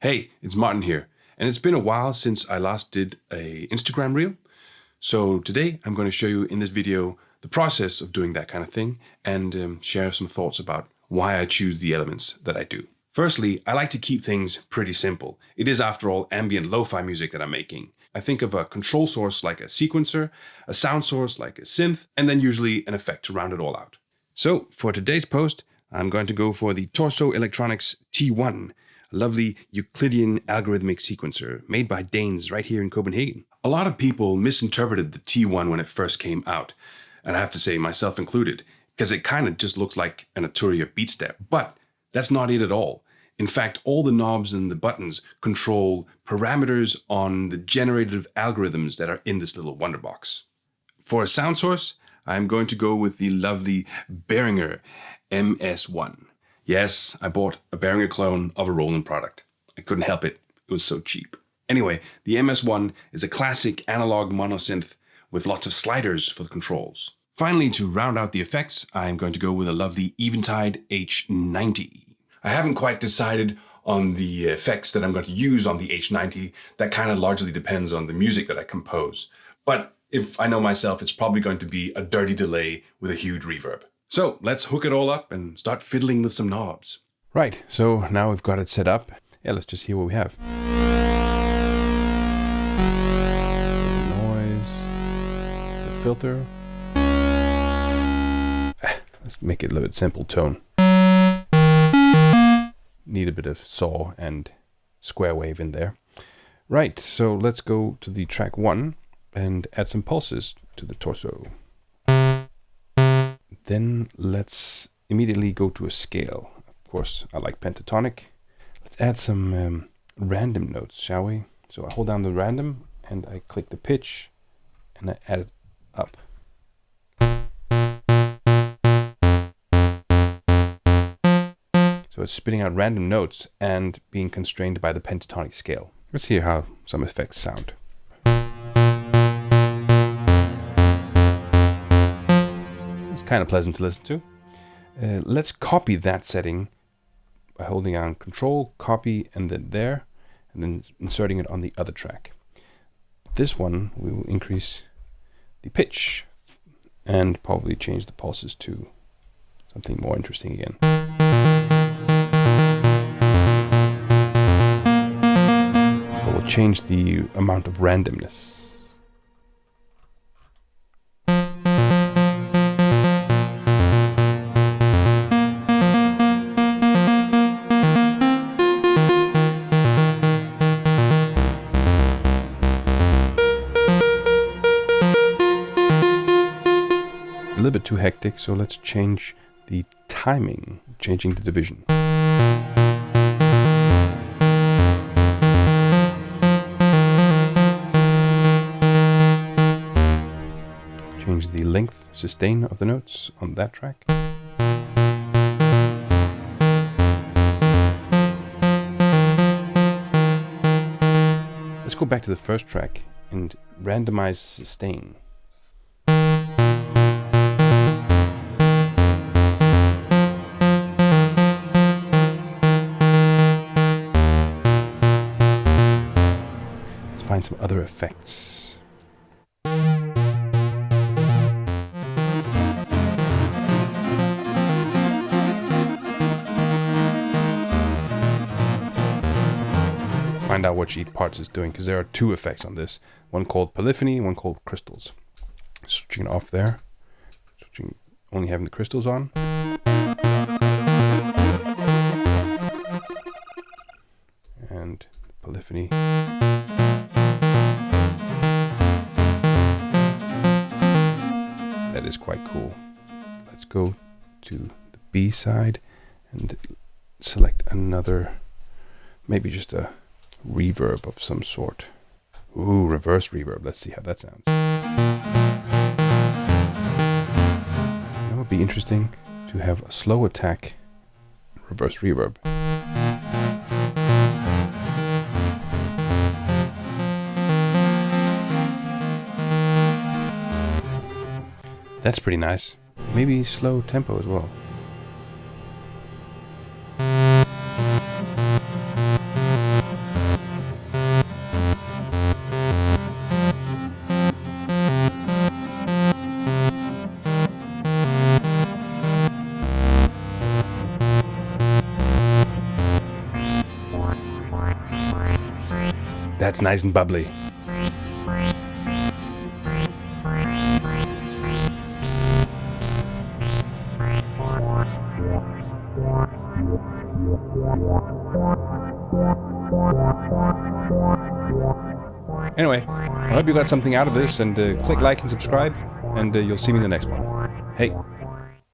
Hey, it's Martin here, and it's been a while since I last did a Instagram reel. So today I'm going to show you in this video the process of doing that kind of thing and share some thoughts about why I choose the elements that I do. Firstly, I like to keep things pretty simple. It is, after all, ambient lo-fi music that I'm making. I think of a control source like a sequencer, a sound source like a synth, and then usually an effect to round it all out. So for today's post, I'm going to go for the Torso Electronics T-1, a lovely Euclidean algorithmic sequencer made by Danes right here in Copenhagen. A lot of people misinterpreted the T-1 when it first came out, and I have to say, myself included, because it kind of just looks like an Arturia beatstep, but that's not it at all. In fact, all the knobs and the buttons control parameters on the generative algorithms that are in this little wonderbox. For a sound source, I'm going to go with the lovely Behringer MS-1. Yes, I bought a Behringer clone of a Roland product. I couldn't help it. It was so cheap. Anyway, the MS-1 is a classic analog monosynth with lots of sliders for the controls. Finally, to round out the effects, I'm going to go with a lovely Eventide H90. I haven't quite decided on the effects that I'm going to use on the H90. That kind of largely depends on the music that I compose. But if I know myself, it's probably going to be a dirty delay with a huge reverb. So let's hook it all up and start fiddling with some knobs. Right, so now we've got it set up. Yeah, let's just hear what we have. The noise, the filter. Let's make it a little bit simple tone. Need a bit of saw and square wave in there. Right, so let's go to the track 1 and add some pulses to the torso. Then let's immediately go to a scale. Of course, I like pentatonic. Let's add some random notes, shall we? So I hold down the random and I click the pitch and I add it up. So it's spitting out random notes and being constrained by the pentatonic scale. Let's hear how some effects sound. It's kind of pleasant to listen to. Let's copy that setting by holding down Control, copy, and then there, and then inserting it on the other track. This one, we will increase the pitch and probably change the pulses to something more interesting again. But we'll change the amount of randomness. A little bit too hectic, so let's change the timing, changing the division. Change the length, sustain of the notes on that track. Let's go back to the first track and randomize sustain. Find some other effects. Let's find out what each part is doing, because there are two effects on this. One called polyphony, one called crystals. Switching it off there. Switching, only having the crystals on. And polyphony. That is quite cool. Let's go to the B side and select another, maybe just a reverb of some sort. Ooh, reverse reverb. Let's see how that sounds. It would be interesting to have a slow attack reverse reverb. That's pretty nice. Maybe slow tempo as well. That's nice and bubbly. Anyway, I hope you got something out of this, and click like and subscribe, and you'll see me in the next one. Hey.